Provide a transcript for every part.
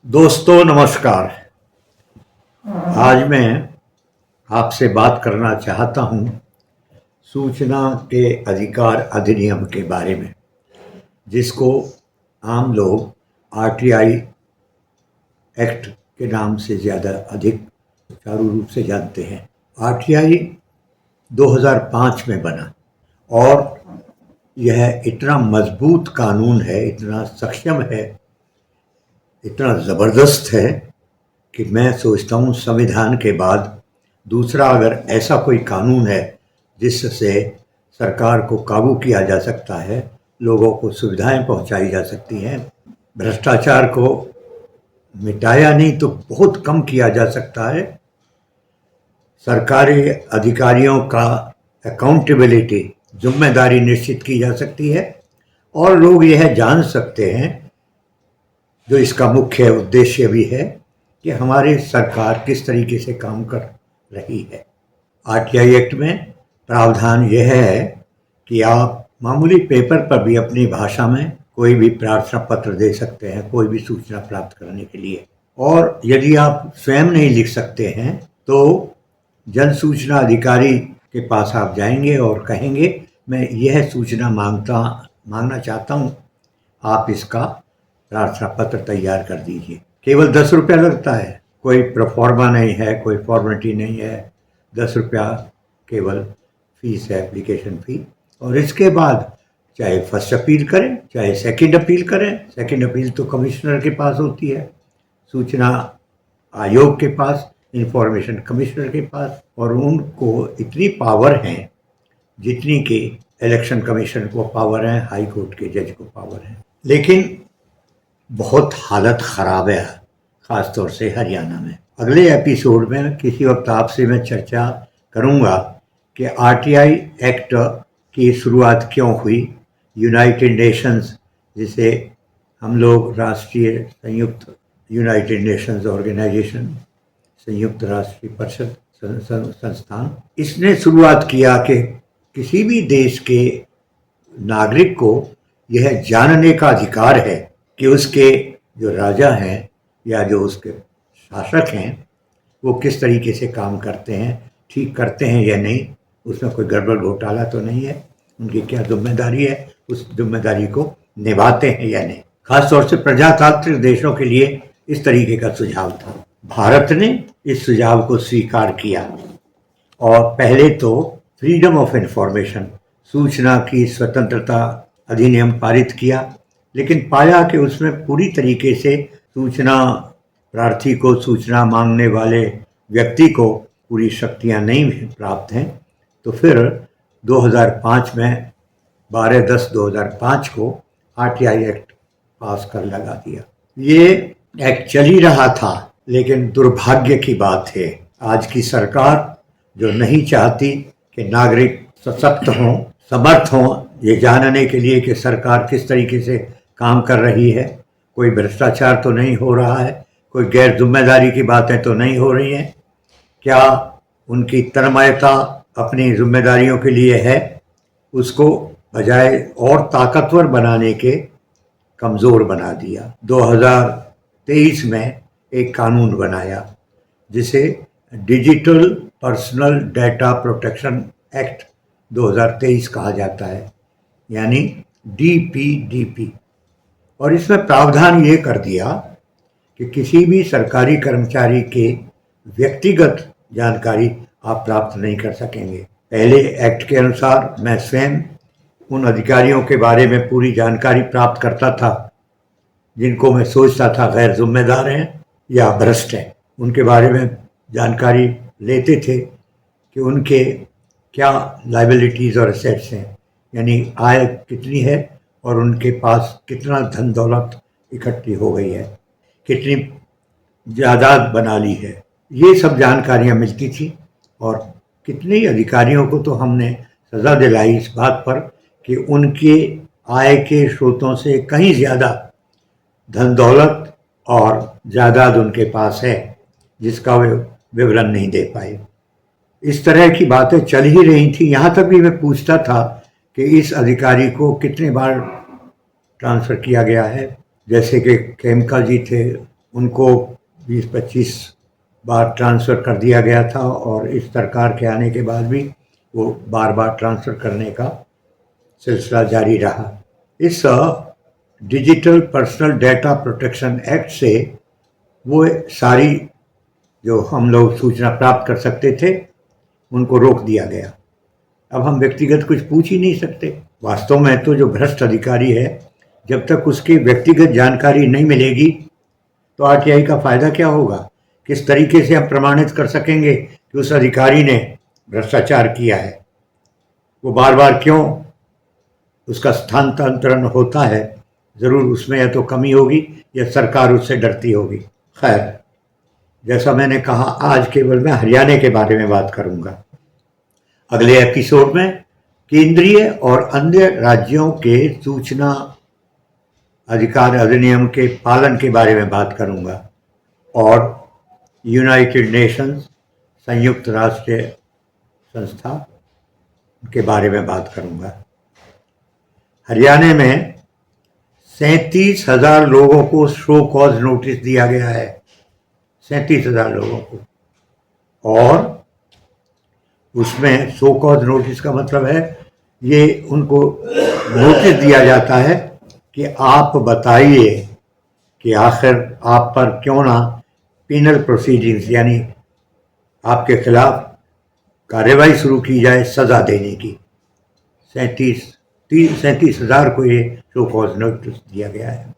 दोस्तों नमस्कार। आज मैं आपसे बात करना चाहता हूं सूचना के अधिकार अधिनियम के बारे में, जिसको आम लोग आरटीआई एक्ट के नाम से ज़्यादा अधिक सुचारू रूप से जानते हैं। आरटीआई 2005 में बना और यह इतना मजबूत कानून है, इतना सक्षम है, इतना ज़बरदस्त है कि मैं सोचता हूँ संविधान के बाद दूसरा अगर ऐसा कोई कानून है जिससे सरकार को काबू किया जा सकता है, लोगों को सुविधाएं पहुंचाई जा सकती हैं, भ्रष्टाचार को मिटाया नहीं तो बहुत कम किया जा सकता है, सरकारी अधिकारियों का अकाउंटेबिलिटी जिम्मेदारी निश्चित की जा सकती है और लोग यह जान सकते हैं, जो इसका मुख्य उद्देश्य भी है, कि हमारी सरकार किस तरीके से काम कर रही है। आरटीआई एक्ट में प्रावधान यह है कि आप मामूली पेपर पर भी अपनी भाषा में कोई भी प्रार्थना पत्र दे सकते हैं कोई भी सूचना प्राप्त करने के लिए, और यदि आप स्वयं नहीं लिख सकते हैं तो जन सूचना अधिकारी के पास आप जाएंगे और कहेंगे मैं यह सूचना मांगना चाहता हूँ, आप इसका प्रार्थना पत्र तैयार कर दीजिए। केवल 10 रुपया लगता है, कोई प्रोफॉर्मा नहीं है, कोई फॉर्मेलिटी नहीं है, 10 रुपया केवल फीस है, एप्लीकेशन फी। और इसके बाद चाहे फर्स्ट अपील करें चाहे सेकंड अपील करें, सेकंड अपील तो कमिश्नर के पास होती है, सूचना आयोग के पास, इंफॉर्मेशन कमिश्नर के पास, और उनको इतनी पावर है जितनी कि इलेक्शन कमीशन को पावर है, हाई कोर्ट के जज को पावर है। लेकिन बहुत हालत ख़राब है, ख़ास तौर से हरियाणा में। अगले एपिसोड में किसी वक्त आपसे मैं चर्चा करूंगा कि आरटीआई एक्ट की शुरुआत क्यों हुई। यूनाइटेड नेशंस, जिसे हम लोग राष्ट्रीय संयुक्त यूनाइटेड नेशंस ऑर्गेनाइजेशन, संयुक्त राष्ट्रीय परिषद संस्थान, इसने शुरुआत किया कि किसी भी देश के नागरिक को यह जानने का अधिकार है कि उसके जो राजा हैं या जो उसके शासक हैं वो किस तरीके से काम करते हैं, ठीक करते हैं या नहीं, उसमें कोई गड़बड़ घोटाला तो नहीं है, उनकी क्या जिम्मेदारी है, उस जिम्मेदारी को निभाते हैं या नहीं। खासतौर से प्रजातांत्रिक देशों के लिए इस तरीके का सुझाव था। भारत ने इस सुझाव को स्वीकार किया और पहले तो फ्रीडम ऑफ इंफॉर्मेशन, सूचना की स्वतंत्रता अधिनियम पारित किया, लेकिन पाया कि उसमें पूरी तरीके से सूचना प्रार्थी को, सूचना मांगने वाले व्यक्ति को पूरी शक्तियां नहीं प्राप्त हैं। तो फिर 2005 में 12/10/2005 को आरटीआई एक्ट पास कर लगा दिया। ये एक्ट चल ही रहा था, लेकिन दुर्भाग्य की बात है आज की सरकार जो नहीं चाहती कि नागरिक सशक्त हों, समर्थ हों ये जानने के लिए कि सरकार किस तरीके से काम कर रही है, कोई भ्रष्टाचार तो नहीं हो रहा है, कोई गैर जिम्मेदारी की बातें तो नहीं हो रही हैं, क्या उनकी तन्मयता अपनी जिम्मेदारियों के लिए है, उसको बजाय और ताकतवर बनाने के कमज़ोर बना दिया। 2023 में एक कानून बनाया जिसे digital personal data protection act 2023 कहा जाता है, यानी DPDP। और इसमें प्रावधान ये कर दिया कि किसी भी सरकारी कर्मचारी के व्यक्तिगत जानकारी आप प्राप्त नहीं कर सकेंगे। पहले एक्ट के अनुसार मैं स्वयं उन अधिकारियों के बारे में पूरी जानकारी प्राप्त करता था जिनको मैं सोचता था गैर जिम्मेदार हैं या भ्रष्ट हैं, उनके बारे में जानकारी लेते थे कि उनके क्या लायबिलिटीज़ और एसेट्स हैं, यानी आय कितनी है और उनके पास कितना धन दौलत इकट्ठी हो गई है, कितनी जायदाद बना ली है, ये सब जानकारियां मिलती थी। और कितने अधिकारियों को तो हमने सज़ा दिलाई इस बात पर कि उनके आय के स्रोतों से कहीं ज़्यादा धन दौलत और जायदाद उनके पास है जिसका वे विवरण नहीं दे पाए। इस तरह की बातें चल ही रही थी। यहाँ तक भी मैं पूछता था कि इस अधिकारी को कितने बार ट्रांसफ़र किया गया है। जैसे कि खेमका जी थे, उनको 20-25 बार ट्रांसफ़र कर दिया गया था और इस सरकार के आने के बाद भी वो बार बार ट्रांसफ़र करने का सिलसिला जारी रहा। इस digital personal data protection act से वो सारी जो हम लोग सूचना प्राप्त कर सकते थे उनको रोक दिया गया। अब हम व्यक्तिगत कुछ पूछ ही नहीं सकते। वास्तव में तो जो भ्रष्ट अधिकारी है, जब तक उसकी व्यक्तिगत जानकारी नहीं मिलेगी तो आरटीआई का फ़ायदा क्या होगा? किस तरीके से हम प्रमाणित कर सकेंगे कि उस अधिकारी ने भ्रष्टाचार किया है? वो बार बार क्यों उसका स्थानांतरण होता है? ज़रूर उसमें या तो कमी होगी या सरकार उससे डरती होगी। खैर, जैसा मैंने कहा, आज केवल मैं हरियाणा के बारे में बात करूंगा। अगले एपिसोड में केंद्रीय और अन्य राज्यों के सूचना अधिकार अधिनियम के पालन के बारे में बात करूंगा और यूनाइटेड नेशंस संयुक्त राष्ट्र संस्था के बारे में बात करूंगा। हरियाणा में 37,000 लोगों को शो कॉज नोटिस दिया गया है। 37,000 लोगों को, और उसमें शो कॉज नोटिस का मतलब है ये उनको नोटिस दिया जाता है कि आप बताइए कि आखिर आप पर क्यों ना पिनल प्रोसीडिंग्स यानी आपके खिलाफ कार्रवाई शुरू की जाए सज़ा देने की। 37,000 को ये शो कॉज नोटिस दिया गया है।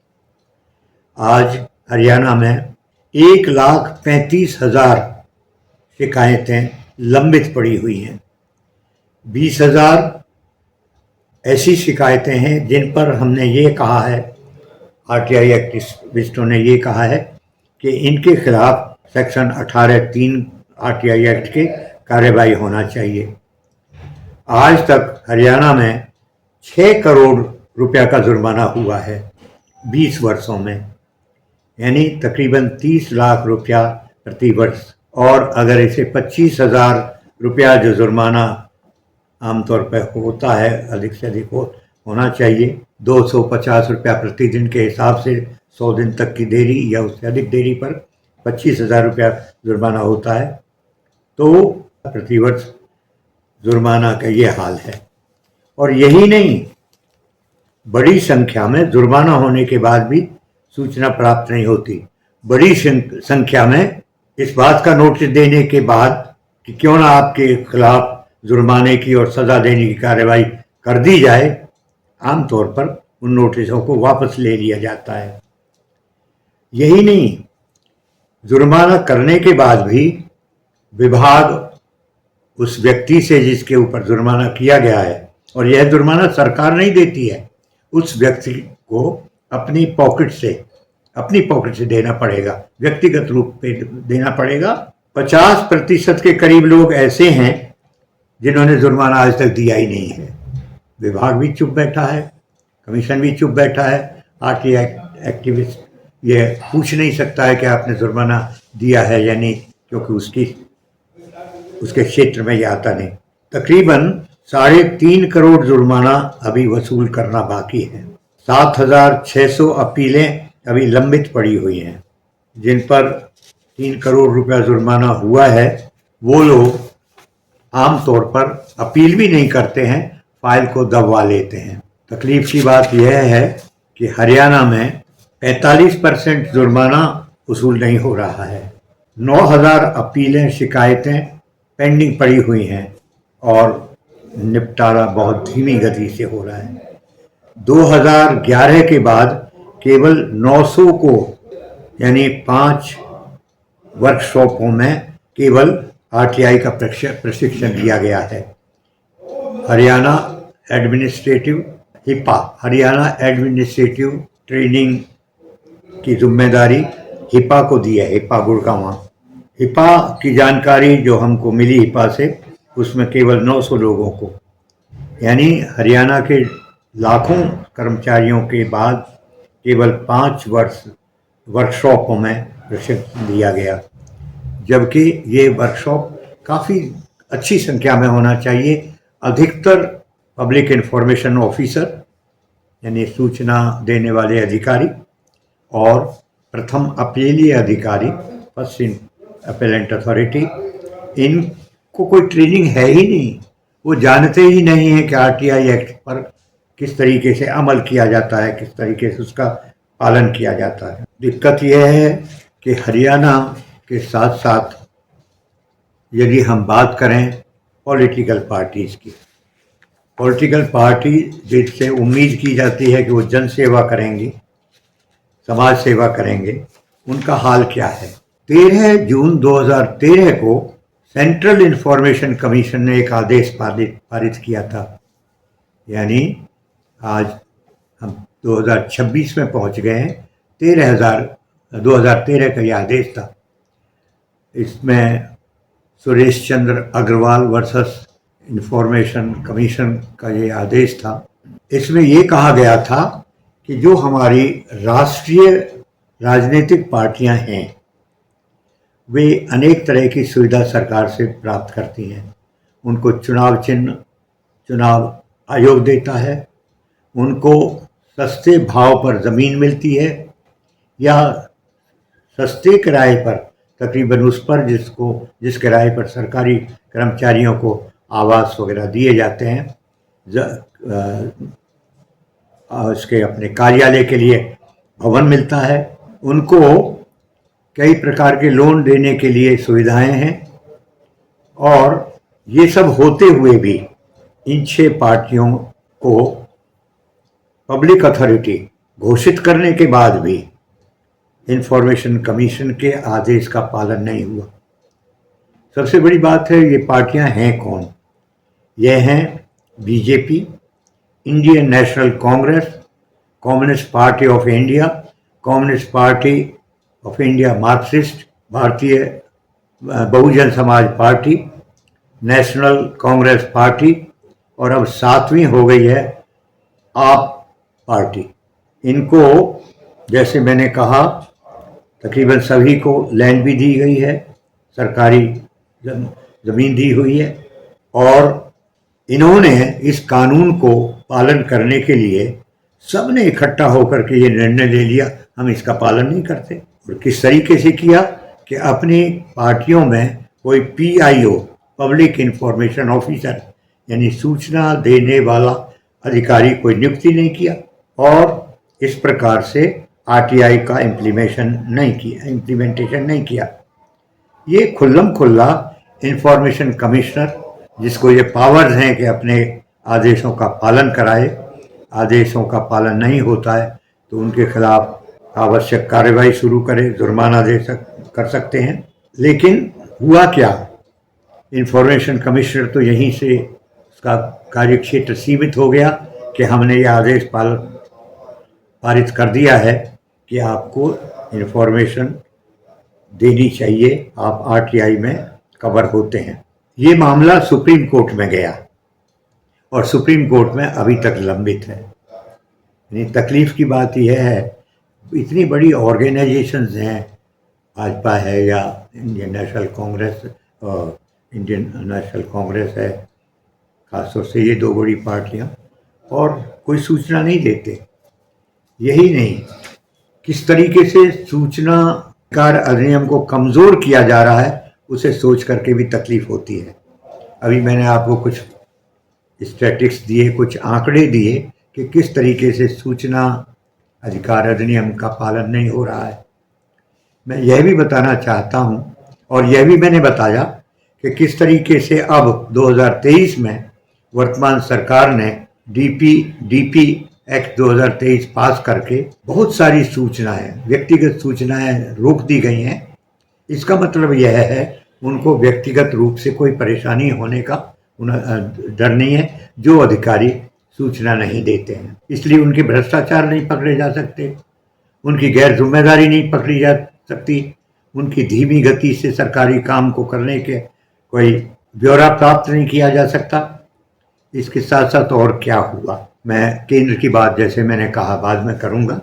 आज हरियाणा में 1,35,000 शिकायतें लंबित पड़ी हुई हैं। 20,000 ऐसी शिकायतें हैं जिन पर हमने ये कहा है, आरटीआई एक्टिविस्टों ने ये कहा है कि इनके खिलाफ सेक्शन 18(3) आरटीआई एक्ट के कार्रवाई होना चाहिए। आज तक हरियाणा में 6 करोड़ रुपया का जुर्माना हुआ है 20 वर्षों में, यानी तकरीबन 30 लाख रुपया प्रति वर्ष। और अगर इसे 25,000 रुपया जो जुर्माना आमतौर पर होता है, अधिक से अधिक होना चाहिए, 250 रुपया प्रतिदिन के हिसाब से 100 दिन तक की देरी या उससे अधिक देरी पर 25,000 रुपया जुर्माना होता है, तो प्रतिवर्ष जुर्माना का ये हाल है। और यही नहीं, बड़ी संख्या में जुर्माना होने के बाद भी सूचना प्राप्त नहीं होती। बड़ी संख्या में इस बात का नोटिस देने के बाद कि क्यों ना आपके खिलाफ जुर्माने की और सज़ा देने की कार्रवाई कर दी जाए, आमतौर पर उन नोटिसों को वापस ले लिया जाता है। यही नहीं, जुर्माना करने के बाद भी विभाग उस व्यक्ति से जिसके ऊपर जुर्माना किया गया है, और यह जुर्माना सरकार नहीं देती है, उस व्यक्ति को अपनी पॉकेट से देना पड़ेगा, व्यक्तिगत रूप पे देना पड़ेगा। 50% के करीब लोग ऐसे हैं जिन्होंने जुर्माना आज तक दिया ही नहीं है। विभाग भी चुप बैठा है, कमीशन भी चुप बैठा है। आरटीआई एक्टिविस्ट ये पूछ नहीं सकता है कि आपने जुर्माना दिया है या नहीं, क्योंकि उसके क्षेत्र में ये आता नहीं। तकरीबन 3.5 करोड़ जुर्माना अभी वसूल करना बाकी है। 7,600 अपीलें अभी लंबित पड़ी हुई हैं। जिन पर 3 करोड़ रुपया जुर्माना हुआ है, वो लोग आमतौर पर अपील भी नहीं करते हैं, फाइल को दबवा लेते हैं। तकलीफ की बात यह है कि हरियाणा में 45% जुर्माना वसूल नहीं हो रहा है। 9,000 अपीलें, शिकायतें पेंडिंग पड़ी हुई हैं और निपटारा बहुत धीमी गति से हो रहा है। 2011 के बाद केवल 900 को, यानी 5 वर्कशॉपों में केवल आरटीआई का प्रशिक्षण दिया गया है। हरियाणा एडमिनिस्ट्रेटिव ट्रेनिंग की जिम्मेदारी हिपा को दी है, हिपा गुड़गांव। हिपा की जानकारी जो हमको मिली हिपा से, उसमें केवल 900 लोगों को, यानी हरियाणा के लाखों कर्मचारियों के बाद केवल 5 वर्कशॉपों में प्रशिक्षण दिया गया, जबकि ये वर्कशॉप काफ़ी अच्छी संख्या में होना चाहिए। अधिकतर पब्लिक इन्फॉर्मेशन ऑफिसर यानी सूचना देने वाले अधिकारी और प्रथम अपीलीय अधिकारी, फर्स्ट इन अपेलेंट अथॉरिटी, इनको कोई ट्रेनिंग है ही नहीं। वो जानते ही नहीं है कि आरटीआई एक्ट पर किस तरीके से अमल किया जाता है, किस तरीके से उसका पालन किया जाता है। दिक्कत यह है कि हरियाणा के साथ साथ यदि हम बात करें पॉलिटिकल पार्टीज़ की, पॉलिटिकल पार्टी जिससे उम्मीद की जाती है कि वो जन सेवा करेंगी, समाज सेवा करेंगे, उनका हाल क्या है। 13 जून 2013 को सेंट्रल इंफॉर्मेशन कमीशन ने एक आदेश पारित किया था। यानी आज हम 2026 में पहुंच गए हैं। 2013 का ये आदेश था। इसमें Suresh Chandra Agarwal versus information commission का ये आदेश था। इसमें ये कहा गया था कि जो हमारी राष्ट्रीय राजनीतिक पार्टियां हैं वे अनेक तरह की सुविधा सरकार से प्राप्त करती हैं। उनको चुनाव चिन्ह चुनाव आयोग देता है, उनको सस्ते भाव पर ज़मीन मिलती है या सस्ते किराए पर, तकरीबन उस पर जिस किराए पर सरकारी कर्मचारियों को आवास वगैरह दिए जाते हैं, उसके अपने कार्यालय के लिए भवन मिलता है। उनको कई प्रकार के लोन देने के लिए सुविधाएं हैं। और ये सब होते हुए भी इन 6 पार्टियों को पब्लिक अथॉरिटी घोषित करने के बाद भी इंफॉर्मेशन कमीशन के आदेश का पालन नहीं हुआ। सबसे बड़ी बात है, ये पार्टियां हैं कौन? ये हैं BJP, Indian national Congress, communist party of India, communist party of India Marxist, भारतीय Bahujan Samaj party, national Congress party, और अब 7वीं हो गई है आप पार्टी। इनको जैसे मैंने कहा तकरीबन सभी को लैंड भी दी गई है, सरकारी ज़मीन दी हुई है, और इन्होंने इस कानून को पालन करने के लिए सबने इकट्ठा होकर के ये निर्णय ले लिया हम इसका पालन नहीं करते। और किस तरीके से किया कि अपनी पार्टियों में कोई पीआईओ, पब्लिक इंफॉर्मेशन ऑफिसर, यानी सूचना देने वाला अधिकारी कोई नियुक्ति नहीं किया, और इस प्रकार से आरटीआई का इम्प्लीमेंटेशन नहीं किया। ये खुल्लम खुल्ला इंफॉर्मेशन कमिश्नर, जिसको ये पावर्स हैं कि अपने आदेशों का पालन कराए, आदेशों का पालन नहीं होता है तो उनके खिलाफ आवश्यक कार्रवाई शुरू करे, जुर्माना कर सकते हैं। लेकिन हुआ क्या, इंफॉर्मेशन कमिश्नर तो यहीं से उसका कार्यक्षेत्र सीमित हो गया कि हमने ये आदेश पारित कर दिया है कि आपको इंफॉर्मेशन देनी चाहिए, आप आरटीआई में कवर होते हैं। ये मामला सुप्रीम कोर्ट में गया और सुप्रीम कोर्ट में अभी तक लंबित है। यानी तकलीफ की बात यह है, इतनी बड़ी ऑर्गेनाइजेशंस हैं, भाजपा है या Indian national Congress, Indian national Congress है, खासतौर से ये 2 बड़ी पार्टियां, और कोई सूचना नहीं देते। यही नहीं, किस तरीके से सूचना अधिनियम को कमज़ोर किया जा रहा है उसे सोच करके भी तकलीफ होती है। अभी मैंने आपको कुछ स्टैटिस्टिक्स दिए, कुछ आंकड़े दिए कि किस तरीके से सूचना अधिकार अधिनियम का पालन नहीं हो रहा है। मैं यह भी बताना चाहता हूं, और यह भी मैंने बताया कि किस तरीके से अब 2023 में वर्तमान सरकार ने डीपी एक्ट 2023 पास करके बहुत सारी सूचनाएं, व्यक्तिगत सूचनाएं रोक दी गई हैं। इसका मतलब यह है उनको व्यक्तिगत रूप से कोई परेशानी होने का डर नहीं है जो अधिकारी सूचना नहीं देते हैं। इसलिए उनके भ्रष्टाचार नहीं पकड़े जा सकते, उनकी गैर जिम्मेदारी नहीं पकड़ी जा सकती, उनकी धीमी गति से सरकारी काम को करने के कोई ब्यौरा प्राप्त नहीं किया जा सकता। इसके साथ साथ और क्या हुआ, मैं केंद्र की बात जैसे मैंने कहा बाद में करूंगा,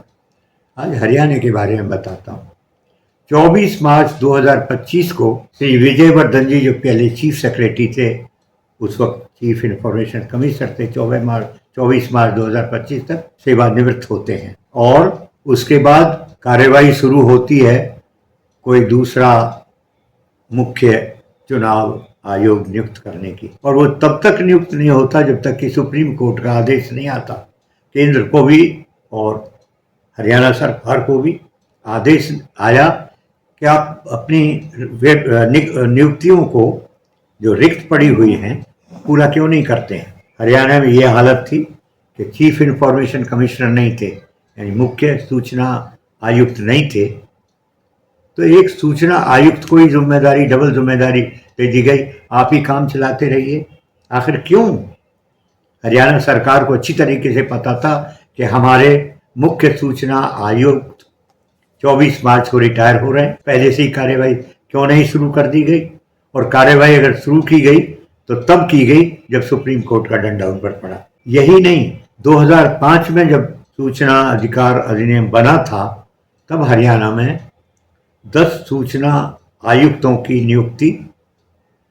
आज हरियाणा के बारे में बताता हूँ। 24 मार्च 2025 को श्री विजयवर्धन जी, जो पहले चीफ सेक्रेटरी थे, उस वक्त चीफ इंफॉर्मेशन कमिश्नर थे, 24 मार्च 2025 तक सेवानिवृत्त होते हैं। और उसके बाद कार्यवाही शुरू होती है कोई दूसरा मुख्य चुनाव आयोग नियुक्त करने की, और वो तब तक नियुक्त नहीं होता जब तक कि सुप्रीम कोर्ट का आदेश नहीं आता। केंद्र को भी और हरियाणा सरकार को भी आदेश आया कि आप अपनी नियुक्तियों को जो रिक्त पड़ी हुई हैं पूरा क्यों नहीं करते हैं। हरियाणा में ये हालत थी कि चीफ इंफॉर्मेशन कमिश्नर नहीं थे, यानी मुख्य सूचना आयुक्त नहीं थे, तो एक सूचना आयुक्त को ही जिम्मेदारी, डबल जिम्मेदारी दे दी गई, आप ही काम चलाते रहिए। आखिर क्यों? हरियाणा सरकार को अच्छी तरीके से पता था कि हमारे मुख्य सूचना आयुक्त 24 मार्च को रिटायर हो रहे हैं, पहले से ही कार्यवाही क्यों नहीं शुरू कर दी गई? और कार्यवाही अगर शुरू की गई तो तब की गई जब सुप्रीम कोर्ट का डंडा उन पर पड़ा। यही नहीं, 2005 में जब सूचना अधिकार अधिनियम बना था तब हरियाणा में 10 सूचना आयुक्तों की नियुक्ति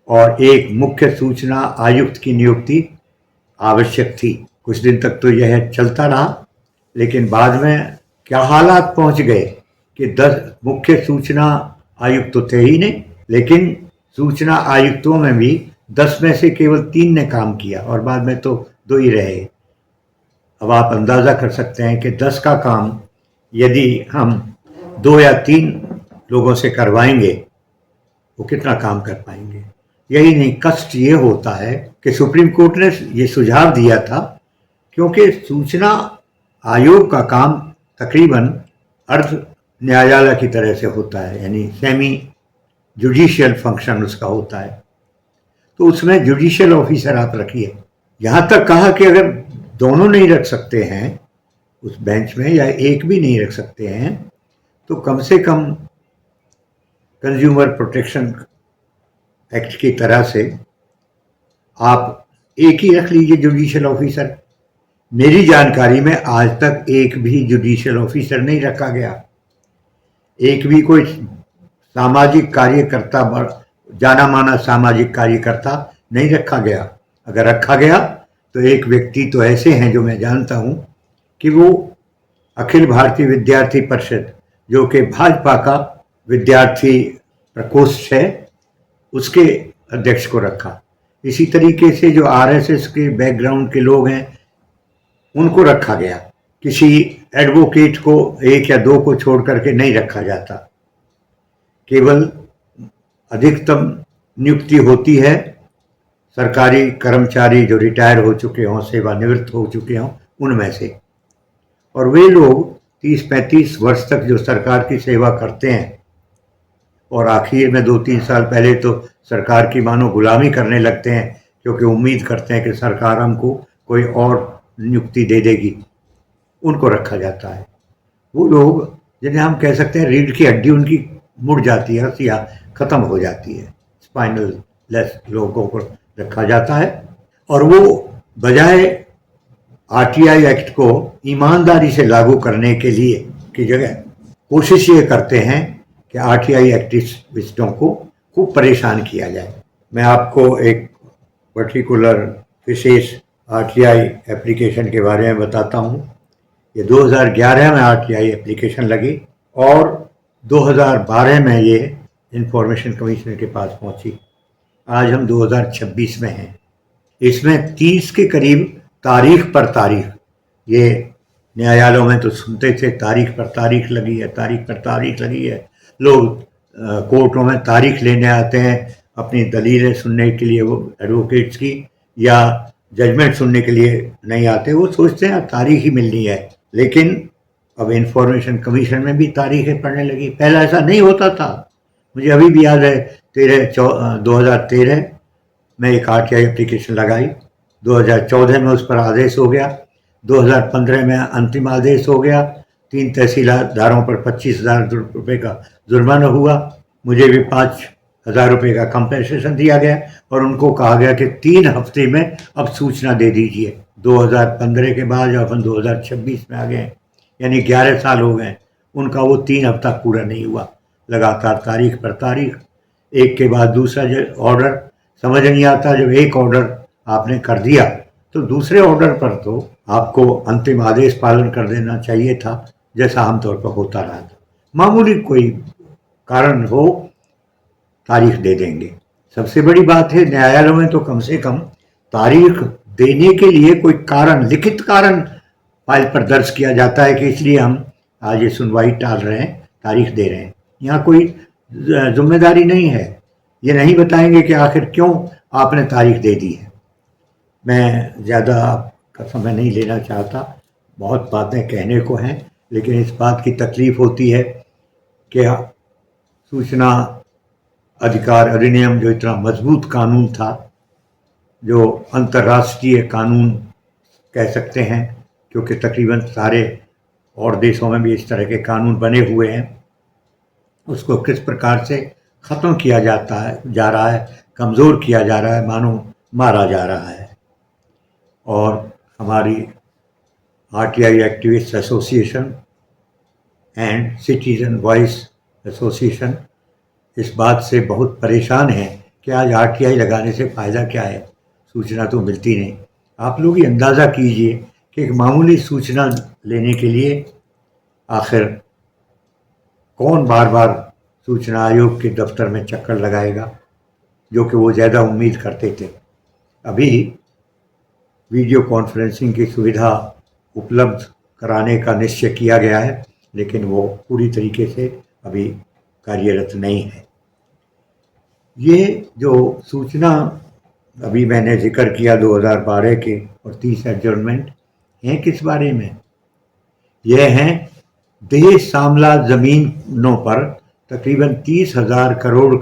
और एक मुख्य सूचना आयुक्त की नियुक्ति आवश्यक थी। कुछ दिन तक तो यह चलता रहा, लेकिन बाद में क्या हालात पहुंच गए कि 10 मुख्य सूचना आयुक्त तो थे ही नहीं, लेकिन सूचना आयुक्तों में भी 10 में से केवल 3 ने काम किया और बाद में तो 2 ही रहे। अब आप अंदाज़ा कर सकते हैं कि 10 का काम यदि हम 2 या 3 लोगों से करवाएंगे वो कितना काम कर पाएंगे। यही नहीं, कष्ट ये होता है कि सुप्रीम कोर्ट ने ये सुझाव दिया था, क्योंकि सूचना आयोग का काम तकरीबन अर्ध न्यायालय की तरह से होता है, यानी सेमी जुडिशियल फंक्शन उसका होता है, तो उसमें जुडिशियल ऑफिसर आप रखिए। यहाँ तक कहा कि अगर दोनों नहीं रख सकते हैं उस बेंच में या एक भी नहीं रख सकते हैं तो कम से कम कंज्यूमर प्रोटेक्शन एक्ट की तरह से आप एक ही रख लीजिए जुडिशियल ऑफिसर। मेरी जानकारी में आज तक एक भी जुडिशियल ऑफिसर नहीं रखा गया, एक भी कोई सामाजिक कार्यकर्ता, जाना माना सामाजिक कार्यकर्ता नहीं रखा गया। अगर रखा गया तो एक व्यक्ति तो ऐसे हैं जो मैं जानता हूं कि वो अखिल भारतीय विद्यार्थी परिषद, जो कि भाजपा का विद्यार्थी प्रकोष्ठ है, उसके अध्यक्ष को रखा। इसी तरीके से जो आरएसएस के बैकग्राउंड के लोग हैं उनको रखा गया। किसी एडवोकेट को 1 या 2 को छोड़ करके नहीं रखा जाता। केवल अधिकतम नियुक्ति होती है सरकारी कर्मचारी जो रिटायर हो चुके हों, सेवानिवृत्त हो चुके हों, उनमें से, और वे लोग 30-35 वर्ष तक जो सरकार की सेवा करते हैं और आखिर में 2-3 साल पहले तो सरकार की मानो गुलामी करने लगते हैं, क्योंकि उम्मीद करते हैं कि सरकार हमको कोई और नियुक्ति दे देगी, उनको रखा जाता है। वो लोग जिन्हें हम कह सकते हैं रीढ़ की हड्डी उनकी मुड़ जाती है, या ख़त्म हो जाती है, स्पाइनल लेस लोगों को रखा जाता है। और वो बजाय आरटीआई एक्ट को ईमानदारी से लागू करने के लिए की जगह कोशिश ये करते हैं कि आरटीआई एक्टिविस्टों को खूब परेशान किया जाए। मैं आपको एक पर्टिकुलर विशेष आरटीआई एप्लीकेशन के बारे में बताता हूँ। ये 2011 में आरटीआई एप्लीकेशन लगी और 2012 में ये इंफॉर्मेशन कमिश्नर के पास पहुँची। आज हम 2026 में हैं। इसमें 30 के करीब तारीख पर तारीख, ये न्यायालयों में तो सुनते थे तारीख पर तारीख लगी है, तारीख पर तारीख लगी है। लोग कोर्टों में तारीख लेने आते हैं अपनी दलीलें सुनने के लिए, वो एडवोकेट्स की, या जजमेंट सुनने के लिए नहीं आते। वो सोचते हैं तारीख ही मिलनी है। लेकिन अब इंफॉर्मेशन कमीशन में भी तारीखें पढ़ने लगी। पहले ऐसा नहीं होता था। मुझे अभी भी याद है 2013 में एक आरटीआई एप्लीकेशन लगाई, 2014 में उस पर आदेश हो गया, 2015 में अंतिम आदेश हो गया, 3 तहसीलदारों पर 25,000 रुपये का जुर्माना हुआ। मुझे भी 5,000 रुपये का कंपेंसेशन दिया गया और उनको कहा गया कि 3 हफ्ते में अब सूचना दे दीजिए। 2015 के बाद अपन 2026 में आ गए, यानी 11 साल हो गए। उनका वो 3 हफ्ता पूरा नहीं हुआ। लगातार तारीख पर तारीख, एक के बाद दूसरा ऑर्डर। समझ नहीं आता, जब एक ऑर्डर आपने कर दिया तो दूसरे ऑर्डर पर तो आपको अंतिम आदेश पालन कर देना चाहिए था। जैसा आमतौर पर होता रहा था। मामूली कोई कारण हो, तारीख दे देंगे। सबसे बड़ी बात है, न्यायालयों में तो कम से कम तारीख देने के लिए कोई कारण, लिखित कारण फाइल पर दर्ज किया जाता है कि इसलिए हम आज ये सुनवाई टाल रहे हैं, तारीख दे रहे हैं। यहाँ कोई जिम्मेदारी नहीं है, ये नहीं बताएंगे कि आखिर क्यों आपने तारीख दे दी है। मैं ज़्यादा आपका समय नहीं लेना चाहता, बहुत बातें कहने को हैं, लेकिन इस बात की तकलीफ होती है कि सूचना अधिकार अधिनियम जो इतना मजबूत कानून था, जो अंतर्राष्ट्रीय कानून कह सकते हैं, क्योंकि तकरीबन सारे और देशों में भी इस तरह के कानून बने हुए हैं, उसको किस प्रकार से ख़त्म किया जाता है, जा रहा है, कमज़ोर किया जा रहा है, मानो मारा जा रहा है। और हमारी RTI activist association and citizen voice association इस बात से बहुत परेशान है कि आज आरटीआई लगाने से फ़ायदा क्या है, सूचना तो मिलती नहीं। आप लोग ही अंदाज़ा कीजिए कि एक मामूली सूचना लेने के लिए आखिर कौन बार बार सूचना आयोग के दफ्तर में चक्कर लगाएगा, जो कि वो ज़्यादा उम्मीद करते थे। अभी वीडियो कॉन्फ्रेंसिंग की सुविधा उपलब्ध कराने का निश्चय किया गया है, लेकिन वो पूरी तरीके से अभी कार्यरत नहीं है। ये जो सूचना अभी मैंने जिक्र किया 2012 के और 30 एडजर्नमेंट हैं, किस बारे में? यह हैं देश सामला ज़मीनों पर तकरीबन 30,000 करोड़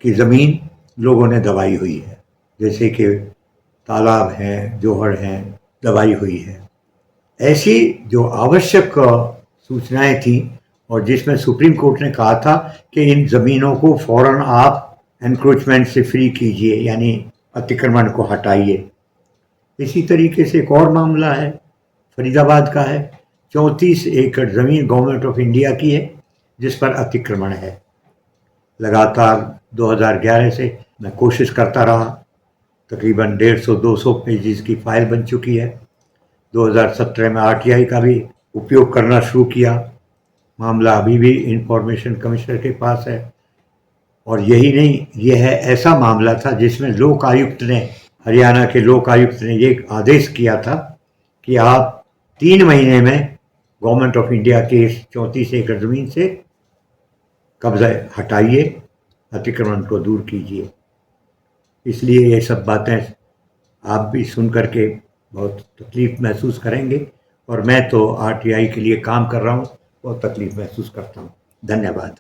की ज़मीन लोगों ने दबाई हुई है, जैसे कि तालाब हैं, जोहड़ हैं, दबाई हुई है। ऐसी जो आवश्यक सूचनाएं थी और जिसमें सुप्रीम कोर्ट ने कहा था कि इन ज़मीनों को फ़ौरन आप एनक्रोचमेंट से फ्री कीजिए, यानी अतिक्रमण को हटाइए। इसी तरीके से एक और मामला है, फरीदाबाद का है। 34 एकड़ ज़मीन गवर्नमेंट ऑफ इंडिया की है, जिस पर अतिक्रमण है। लगातार 2011 से मैं कोशिश करता रहा, तकरीबन 150-200 पेजेस की फ़ाइल बन चुकी है। 2017 में आरटीआई का भी उपयोग करना शुरू किया। मामला अभी भी इंफॉर्मेशन कमिश्नर के पास है। और यही नहीं, यह ऐसा मामला था जिसमें लोक आयुक्त ने, हरियाणा के लोक आयुक्त ने ये आदेश किया था कि आप 3 महीने में गवर्नमेंट ऑफ इंडिया के इस 34 एकड़ ज़मीन से कब्जा हटाइए, अतिक्रमण को दूर कीजिए। इसलिए ये सब बातें आप भी सुन करके बहुत तकलीफ़ महसूस करेंगे, और मैं तो आरटीआई के लिए काम कर रहा हूँ, बहुत तकलीफ़ महसूस करता हूँ। धन्यवाद।